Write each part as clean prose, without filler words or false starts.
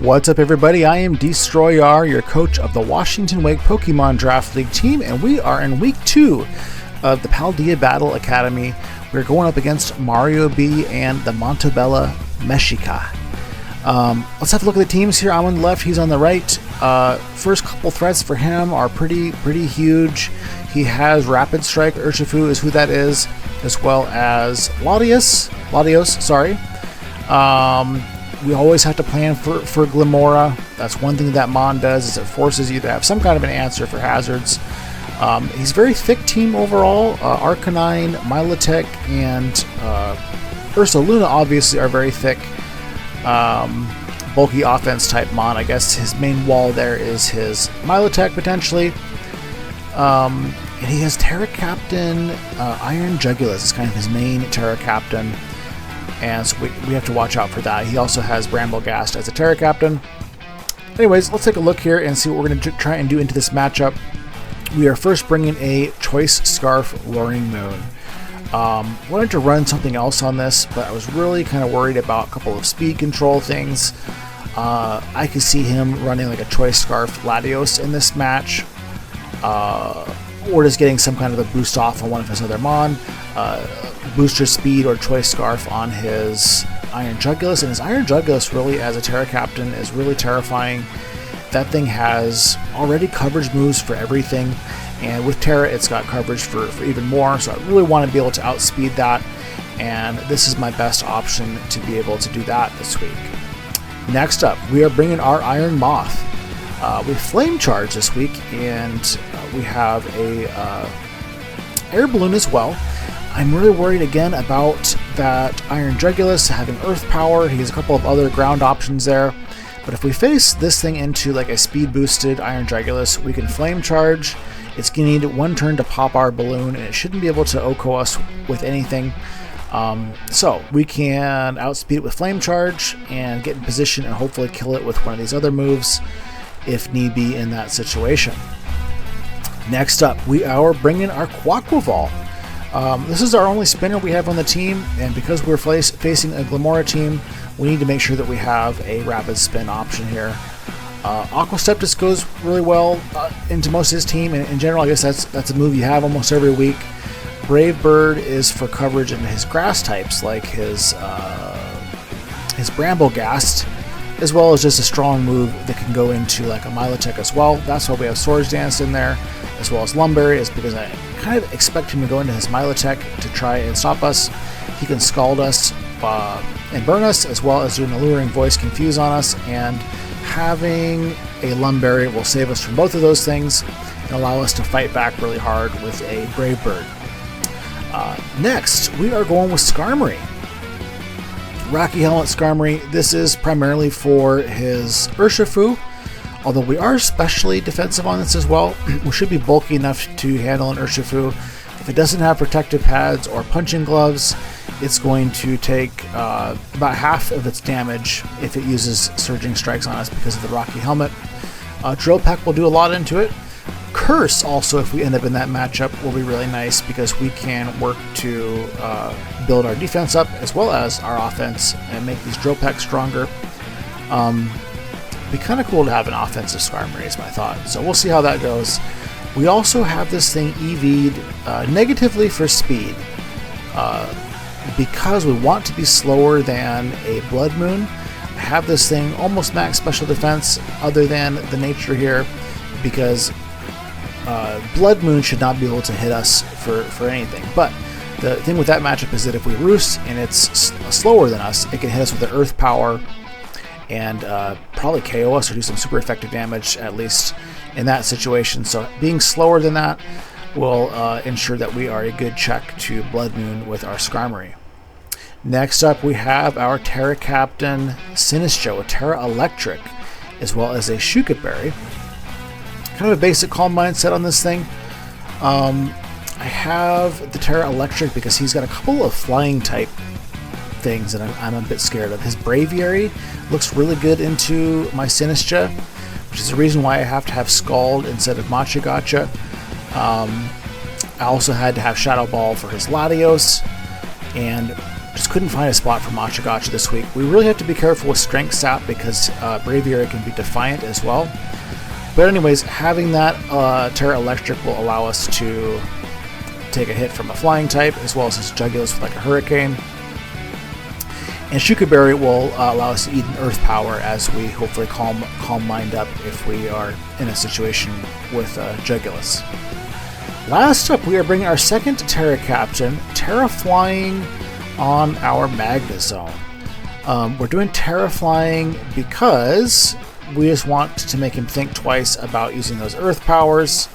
What's up, everybody? I am Destroyer, your coach of the Washington Wake Pokémon Draft League team, and we are in week 2 of the Paldea Battle Academy. We're going up against Mario B and the Montebella Mexica. Let's have a look at the teams here. I'm on the left, he's on the right. First couple threats for him are pretty huge. He has Rapid Strike, Urshifu is who that is, as well as Latios, sorry. We always have to plan for Glimora. That's one thing that Mon does, is it forces you to have some kind of an answer for hazards. He's very thick team overall. Arcanine, Milotic, and Ursaluna obviously are very thick. Bulky offense type Mon. I guess his main wall there is his Milotic potentially. And he has Terra Captain Iron Jugulus. It's kind of his main Terra Captain. And so we have to watch out for that. He also has Bramblegast as a Terra Captain. Anyways, let's take a look here and see what we're going to try and do into this matchup. We are first bringing a Choice Scarf Luring Moon. Wanted to run something else on this, but I was really kind of worried about a couple of speed control things. I could see him running like a Choice Scarf Latios in this match, or just getting some kind of a boost off on one of his other Mon. Booster speed or Choice Scarf on his Iron Jugulus, and his Iron Jugulus really as a Terra Captain is really terrifying. That thing has already coverage moves for everything, and with Terra it's got coverage for even more, so I really want to be able to outspeed that, and this is my best option to be able to do that this week. Next up, we are bringing our Iron Moth. We Flame Charge this week, and we have a Air Balloon as well. I'm really worried again about that Iron Jugulus having Earth Power. He has a couple of other ground options there. But if we face this thing into like a speed boosted Iron Jugulus, we can Flame Charge. It's going to need one turn to pop our balloon, and it shouldn't be able to OHKO us with anything. So we can outspeed it with Flame Charge and get in position and hopefully kill it with one of these other moves if need be in that situation. Next up, we are bringing our Quaquaval. This is our only spinner we have on the team, and because we're facing a Glimora team, we need to make sure that we have a rapid spin option here. Aqua Step just goes really well into most of his team, and in general I guess that's a move you have almost every week. Brave Bird is for coverage in his grass types like his Bramblegast, as well as just a strong move that can go into like a Milotic as well. That's why we have Swords Dance in there, as well as Lumberry, is because I kind of expect him to go into his Milotic to try and stop us. He can Scald us and burn us, as well as do an Alluring Voice Confuse on us, and having a Lumberry will save us from both of those things and allow us to fight back really hard with a Brave Bird. Next, we are going with Skarmory. Rocky Helmet Skarmory. This is primarily for his Urshifu, although we are specially defensive on this as well. We should be bulky enough to handle an Urshifu. If it doesn't have protective pads or punching gloves, it's going to take about half of its damage if it uses Surging Strikes on us because of the Rocky Helmet. Drill Peck will do a lot into it. Curse also, if we end up in that matchup, will be really nice because we can work to build our defense up as well as our offense and make these Drill Pecks stronger. Be kind of cool to have an offensive Skarmory is my thought, so we'll see how that goes. We also have this thing EV'd negatively for speed. Because we want to be slower than a Blood Moon, I have this thing almost max special defense other than the nature here, because Blood Moon should not be able to hit us for anything. But the thing with that matchup is that if we Roost and it's slower than us, it can hit us with the Earth Power and probably KO us or do some super effective damage, at least in that situation. So being slower than that will ensure that we are a good check to Blood Moon with our Skarmory. Next up, we have our Terra Captain Sinistcha, a Terra Electric, as well as a Shukat Berry. Kind of a basic calm mindset on this thing. I have the Terra Electric because he's got a couple of flying type things that I'm a bit scared of. His Braviary looks really good into my Sinistcha, which is the reason why I have to have Scald instead of Machigacha. I also had to have Shadow Ball for his Latios, and just couldn't find a spot for Machagacha this week. We really have to be careful with Strength Sap because Braviary can be Defiant as well. But anyways, having that Terra Electric will allow us to take a hit from a flying type, as well as his Jugulus with like a Hurricane. And Shuka Berry will allow us to eat an Earth Power as we hopefully calm mind up if we are in a situation with Jugulus. Last up, we are bringing our second Terra Captain, Terra Flying on our Magnezone. We're doing Terra Flying because we just want to make him think twice about using those Earth Powers.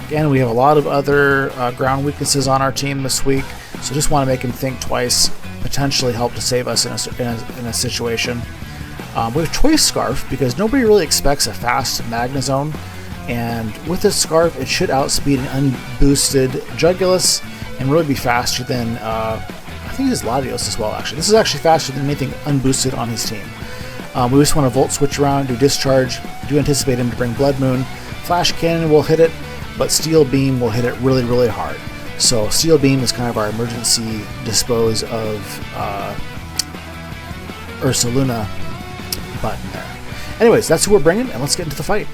Again, we have a lot of other ground weaknesses on our team this week, so just want to make him think twice, potentially help to save us in a situation. We have Choice Scarf because nobody really expects a fast Magnezone, and with this Scarf, it should outspeed an unboosted Jugulus and really be faster than, I think it is Latios as well, actually. This is actually faster than anything unboosted on his team. We just want to Volt Switch around, do Discharge, do anticipate him to bring Blood Moon. Flash Cannon will hit it, but Steel Beam will hit it really, really hard. So Steel Beam is kind of our emergency dispose of Ursaluna button there. Anyways, that's who we're bringing, and let's get into the fight.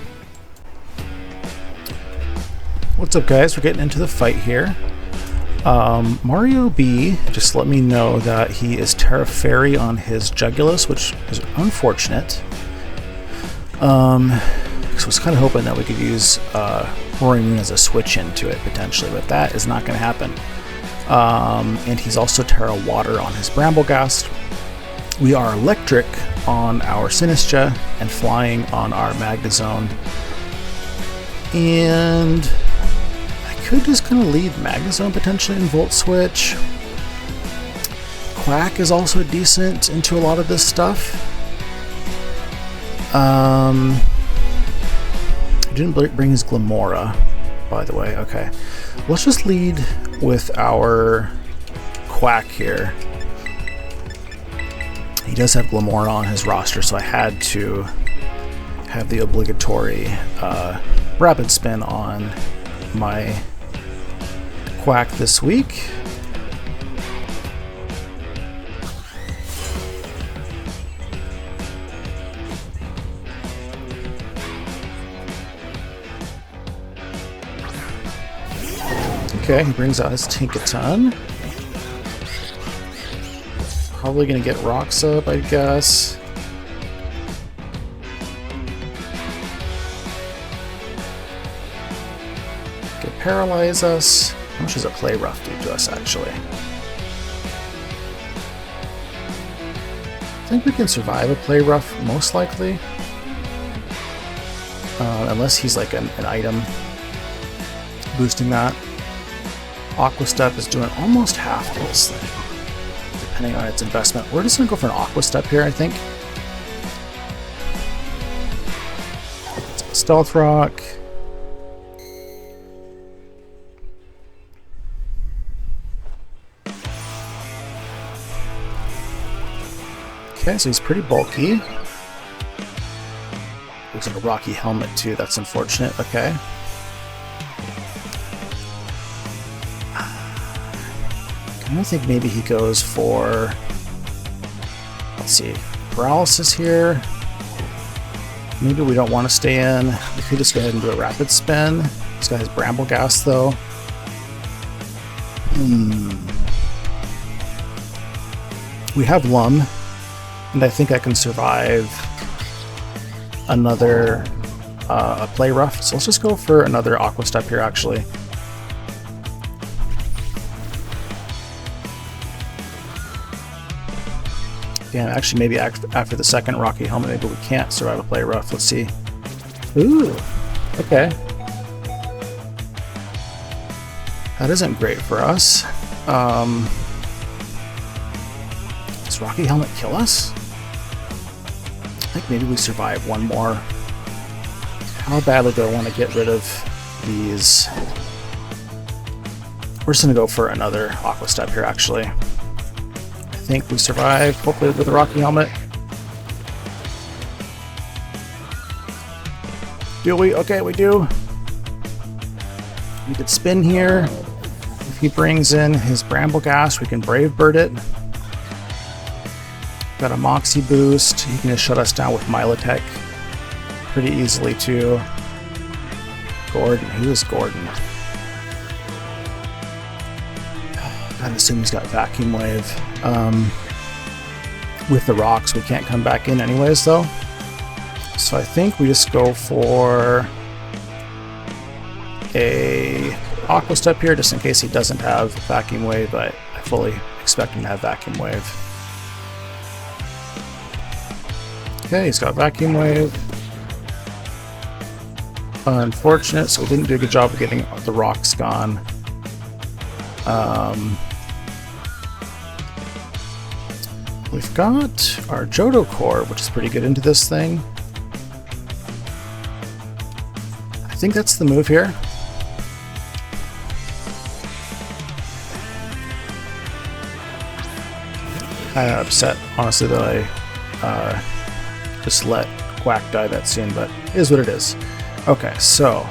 What's up, guys? We're getting into the fight here. Mario B just let me know that he is Terra Fairy on his Jugulus, which is unfortunate. So I was kind of hoping that we could use Roaring Moon as a switch into it potentially, but that is not going to happen. And he's also Terra Water on his Bramblegast. We are Electric on our Sinistcha and Flying on our Magnezone. And I could just kind of lead Magnezone potentially in Volt Switch. Quack is also decent into a lot of this stuff. Didn't bring his Glamora, by the way. Okay, let's just lead with our Quack here. He does have Glamora on his roster, so I had to have the obligatory Rapid Spin on my Quack this week. Okay, he brings out his Tinkaton. Probably gonna get Rocks up, I guess. Could paralyze us. How much does a Play Rough do to us, actually? I think we can survive a Play Rough, most likely. Unless he's like an item boosting that. Aqua Step is doing almost half this thing, depending on its investment. We're just going to go for an Aqua Step here, I think. Stealth Rock. Okay, so he's pretty bulky. Looks like a Rocky Helmet too, that's unfortunate. Okay. I think maybe he goes for, let's see, Paralysis here. Maybe we don't want to stay in. We could just go ahead and do a Rapid Spin. This guy has Bramblegast though. We have Lum, and I think I can survive another Play Rough. So let's just go for another Aqua Step here, actually. Yeah, actually, maybe after the second Rocky Helmet, maybe we can't survive a Play Rough. Let's see. Ooh, okay. That isn't great for us. Does Rocky Helmet kill us? I think maybe we survive one more. How badly do I want to get rid of these? We're just going to go for another Aqua Step here, actually. I think we survive, hopefully with a Rocky Helmet. Do we? Okay, we do. We could spin here. If he brings in his Bramblegast, we can Brave Bird it. Got a Moxie boost. He can just shut us down with Milotic pretty easily too. Gordon, who is Gordon? I'd assume he's got Vacuum Wave. With the rocks, we can't come back in anyways though. So I think we just go for a Aqua Step here, just in case he doesn't have Vacuum Wave, but I fully expect him to have Vacuum Wave. Okay, he's got Vacuum Wave. Unfortunate, so we didn't do a good job of getting the rocks gone. We've got our Johto Core, which is pretty good into this thing. I think that's the move here. Kind of upset, honestly, that I just let Quack die that soon, but it is what it is. Okay, so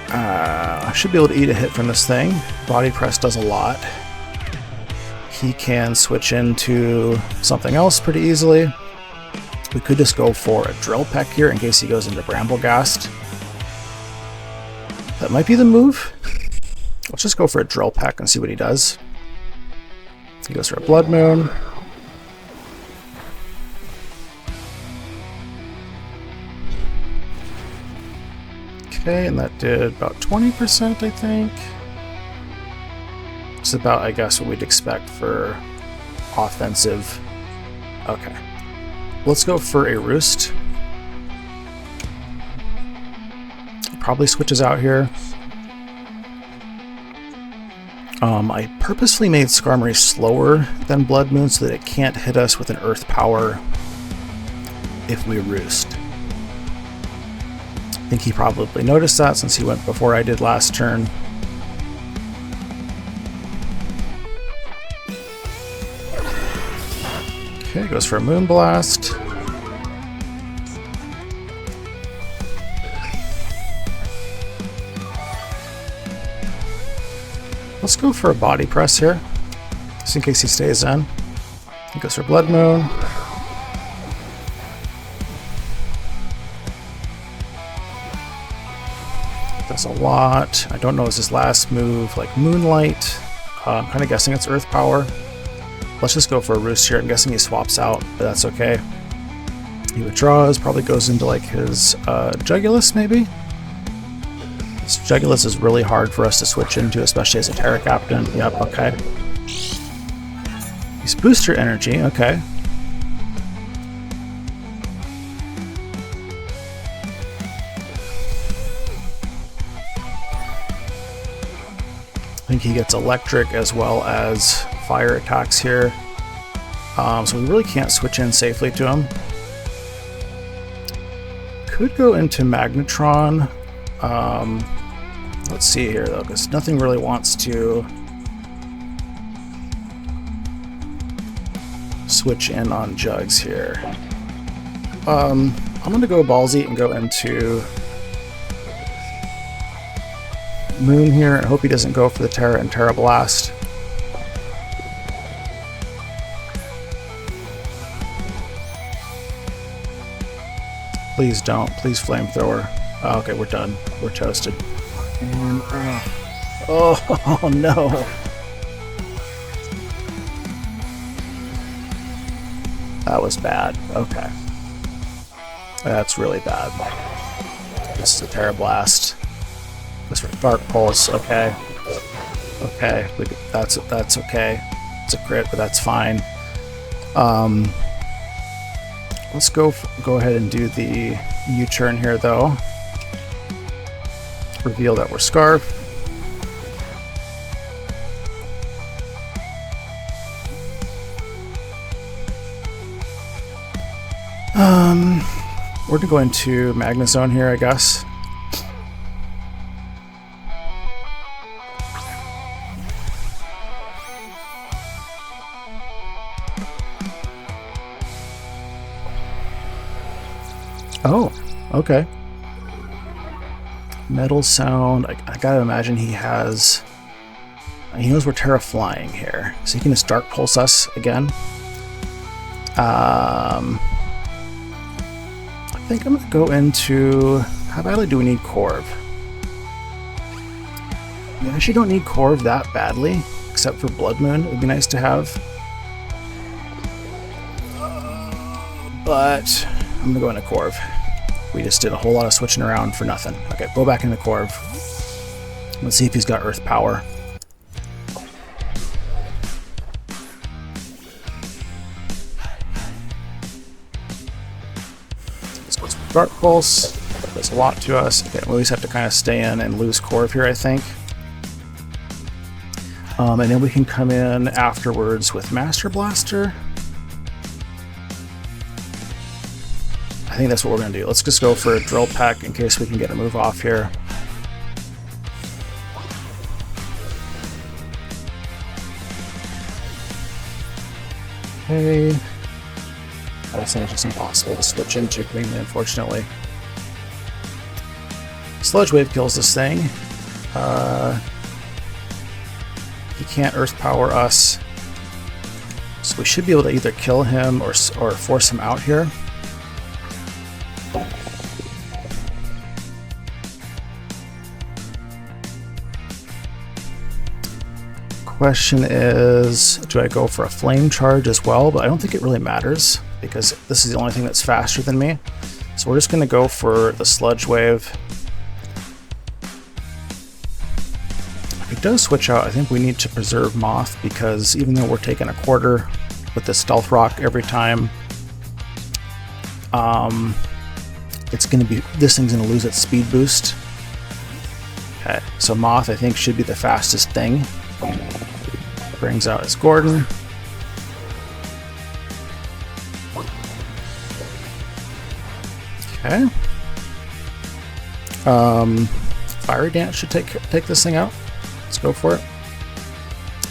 I should be able to eat a hit from this thing. Body Press does a lot. He can switch into something else pretty easily. We could just go for a Drill Peck here in case he goes into Bramblegast. That might be the move. Let's just go for a Drill Peck and see what he does. He goes for a Blood Moon. Okay, and that did about 20%, I think. It's about, I guess, what we'd expect for offensive. Okay. Let's go for a Roost. Probably switches out here. I purposely made Skarmory slower than Blood Moon so that it can't hit us with an Earth Power if we Roost. I think he probably noticed that since he went before I did last turn. Okay, goes for a Moonblast. Let's go for a Body Press here, just in case he stays in. He goes for Blood Moon. Does a lot. I don't know, is his last move like Moonlight? I'm kind of guessing it's Earth Power. Let's just go for a Roost here. I'm guessing he swaps out, but that's okay. He withdraws, probably goes into like his Jugulus maybe? This Jugulus is really hard for us to switch into, especially as a Terra Captain. Yep, okay. He's Booster Energy, okay. I think he gets Electric as well as Fire attacks here. So we really can't switch in safely to him. Could go into Magnetron. Let's see here though, because nothing really wants to switch in on Jugs here. I'm gonna go ballsy and go into Moon here and hope he doesn't go for the Terra and Terra Blast. Please don't. Please Flamethrower. Oh, okay, we're done. We're toasted. And, oh no. That was bad. Okay. That's really bad. This is a Terra Blast. This for Dark Pulse. Okay. Okay. That's okay. It's a crit, but that's fine. Let's go ahead and do the U-turn here, though. Reveal that we're Scarf. We're gonna go into Magnezone here, I guess. Oh, okay. Metal Sound. I gotta imagine he knows we're Terra Flying here, so he can just Dark Pulse us again. I think I'm going to go into... How badly do we need Corv? We actually don't need Corv that badly, except for Blood Moon. It would be nice to have. But I'm going to go into Corv. We just did a whole lot of switching around for nothing. Okay, go back into Corv. Let's see if he's got Earth Power. Let's go with Dark Pulse. Does a lot to us. Okay, we always have to kind of stay in and lose Corv here, I think. And then we can come in afterwards with Master Blaster. I think that's what we're going to do. Let's just go for a Drill Peck in case we can get a move off here. Okay. That's just impossible to switch into cleanly, unfortunately. Sludge Wave kills this thing. He can't Earth Power us. So we should be able to either kill him or force him out here. Question is, do I go for a Flame Charge as well? But I don't think it really matters because this is the only thing that's faster than me. So we're just going to go for the Sludge Wave. If it does switch out, I think we need to preserve Moth because even though we're taking a quarter with the Stealth Rock every time, it's going to be, this thing's going to lose its speed boost. Okay, so Moth I think should be the fastest thing. Brings out his Gordon. Okay. Fiery Dance should take this thing out. Let's go for it.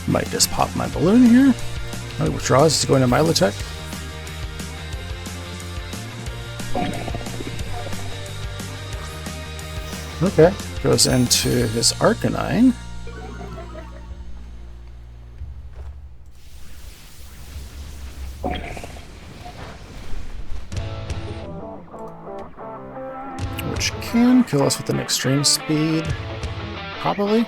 Might just pop my balloon here. Oh, he withdraws. He's going to Milotic. Okay. Goes into his Arcanine. Which can kill us with an Extreme Speed. Probably.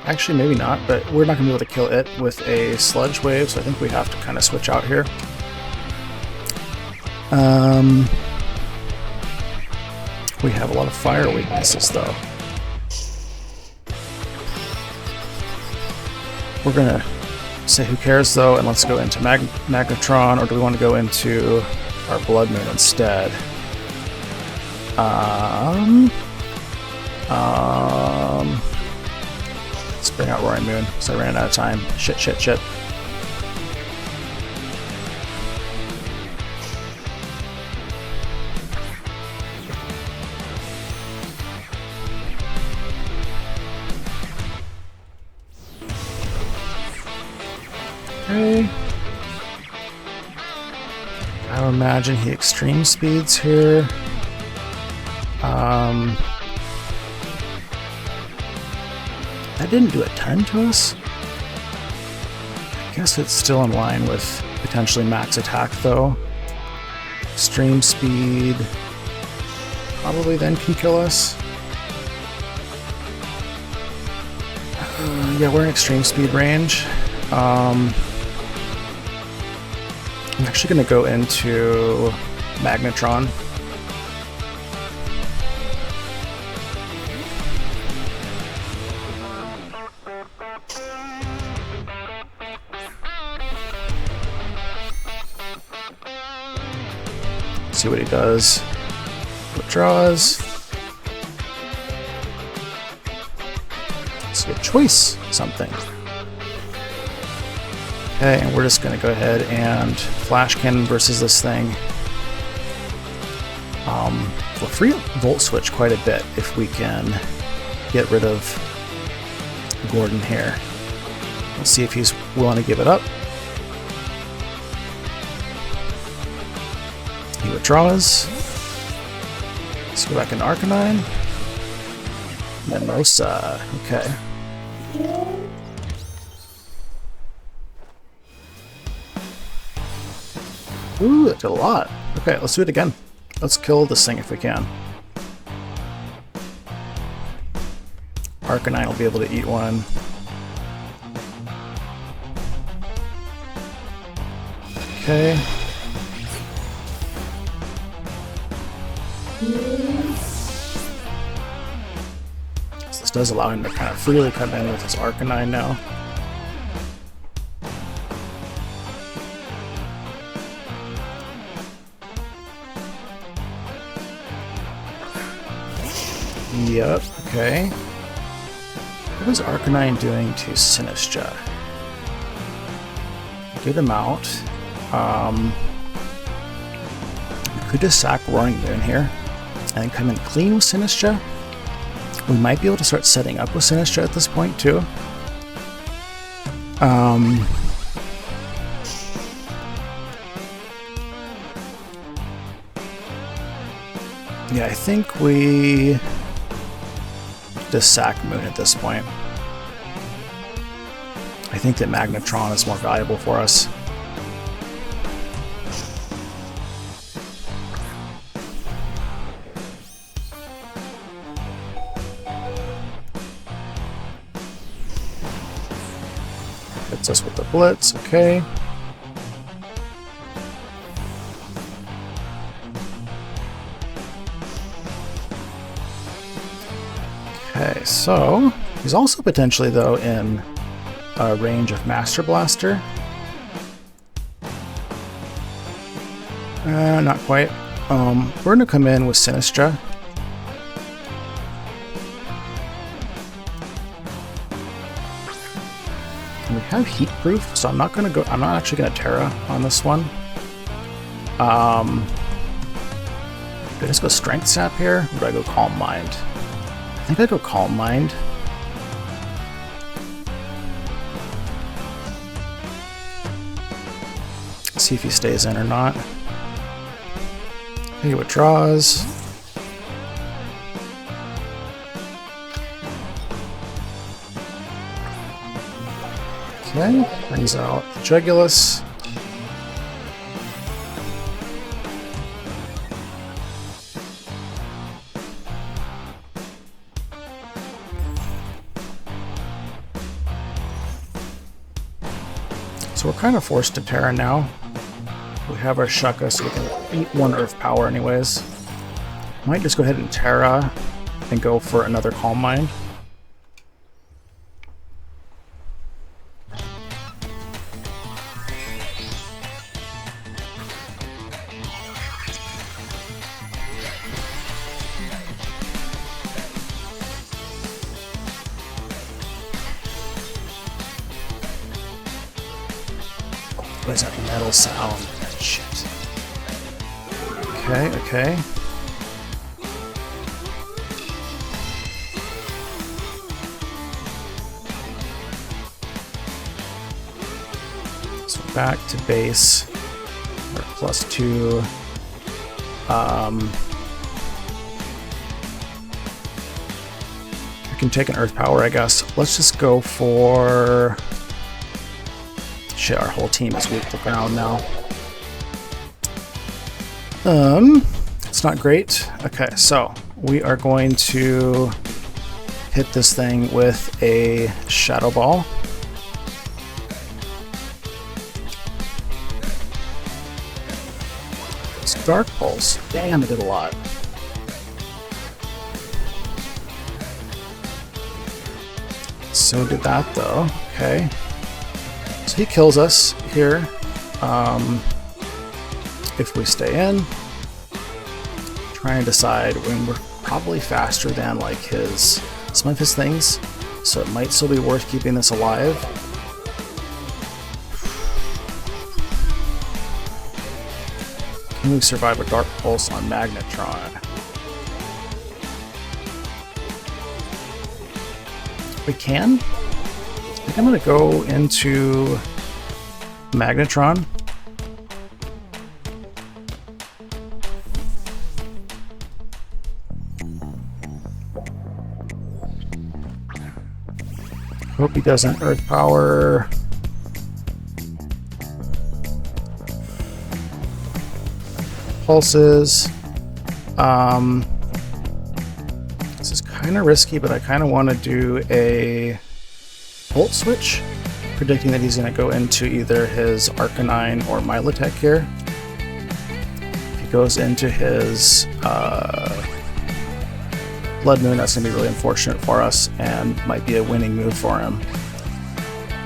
Actually, maybe not, but we're not going to be able to kill it with a Sludge Wave, so I think we have to kind of switch out here. We have a lot of fire weaknesses, though. We're going to say who cares, though, and let's go into Magnetron, or do we want to go into our Blood Moon instead? Let's bring out Roaring Moon, so I ran out of time. Shit. Okay. I would imagine he Extreme Speeds here. That didn't do a ton to us. I guess it's still in line with potentially max attack though. Extreme Speed probably then can kill us. Yeah, we're in Extreme Speed range. I'm actually going to go into Magnetron. See what he does. Withdraws. Let's get Choice something. Okay, and we're just going to go ahead and Flash Cannon versus this thing. We'll free Volt Switch quite a bit if we can get rid of Gordon here. Let's see if he's willing to give it up. He withdraws. Let's go back into Arcanine. Mimosa. Okay. Ooh, that did a lot. Okay, let's do it again. Let's kill this thing if we can. Arcanine will be able to eat one. Okay. So this does allow him to kind of freely come in with his Arcanine now. Yep, okay. What is Arcanine doing to Sinistcha? Good amount. We could just sack Roaring Moon here and then come in clean with Sinistcha. We might be able to start setting up with Sinistcha at this point too. Yeah, I think we just sack Moon at this point. I think that Magnetron is more valuable for us. Hits us with the Blitz, okay. Okay, so he's also potentially, though, in range of Master Blaster. Not quite. We're going to come in with Sinistcha. And we have Heat Proof, so I'm not actually going to Terra on this one. Do I just go Strength Sap here, or do I go Calm Mind? I think I go Calm Mind. Let's see if he stays in or not. He withdraws. Okay, brings out the Jugulus. So we're kind of forced to Terra now. We have our Shucka, so we can eat one Earth Power anyways. Might just go ahead and Terra and go for another Calm Mind. What is that metal sound? Shit. Okay. So back to base. We're +2. I can take an Earth Power, I guess. Let's just go for... Shit, our whole team is weak to ground now. It's not great. Okay, so we are going to hit this thing with a Shadow Ball. It's Dark Pulse. Damn, it did a lot. So did that though. Okay. So he kills us here. If we stay in, try and decide when we're probably faster than like some of his things, so it might still be worth keeping this alive. Can we survive a Dark Pulse on Magnetron? We can. I think I'm going to go into Magnetron. Hope he doesn't Earth Power. pulses. This is kind of risky, but I kind of want to do a Volt Switch, predicting that he's going to go into either his Arcanine or Milotic here. If he goes into his Blood Moon, that's going to be really unfortunate for us and might be a winning move for him.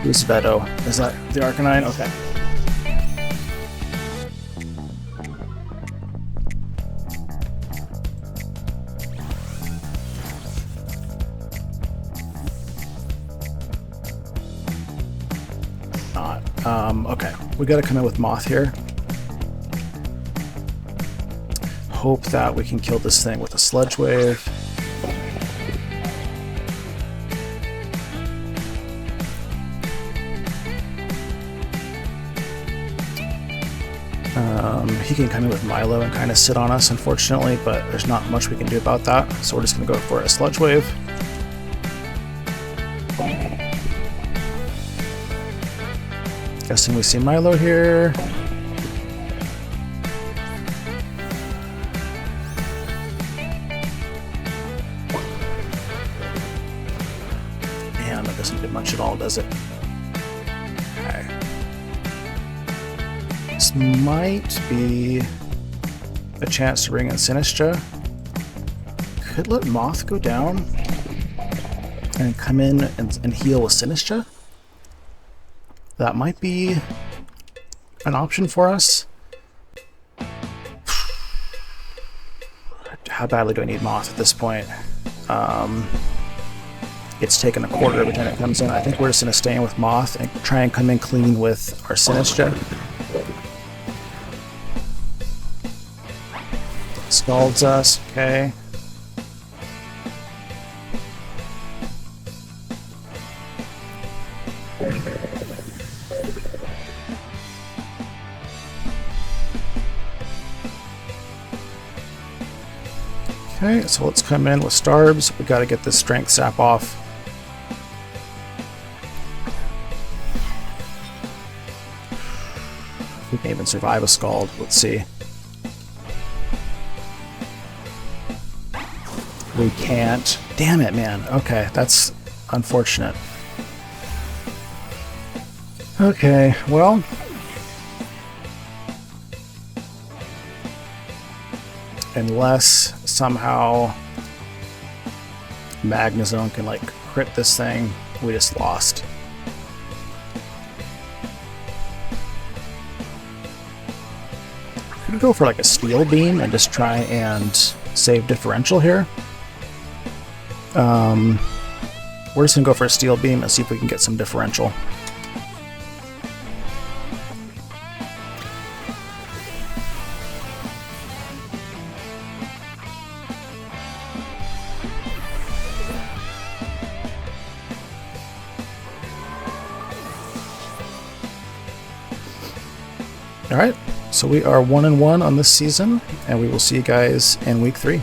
Who's Veto? Is that the Arcanine? Okay. Okay, we gotta come in with Moth here. Hope that we can kill this thing with a Sludge Wave. He can come in with Milo and kind of sit on us, unfortunately, but there's not much we can do about that, so we're just gonna go for a Sludge Wave. Guessing we see Milo here. And that doesn't do much at all, does it? Okay. This might be a chance to bring in Sinistcha. Could let Moth go down and come in and heal with Sinistcha. That might be an option for us. How badly do I need Moth at this point? It's taken a quarter every time it comes in. I think we're just going to stay in with Moth and try and come in clean with our Sinistcha. Scalds us, okay. Okay, so let's come in with Starbs. We got to get this Strength Sap off. If we can even survive a Scald, let's see. We can't. Damn it, man. Okay, that's unfortunate. Okay, well. Unless somehow Magnezone can like crit this thing, we just lost. Could go for like a Steel Beam and just try and save differential here. We're just gonna go for a Steel Beam and see if we can get some differential. Alright, so we are 1-1 on this season, and we will see you guys in week 3.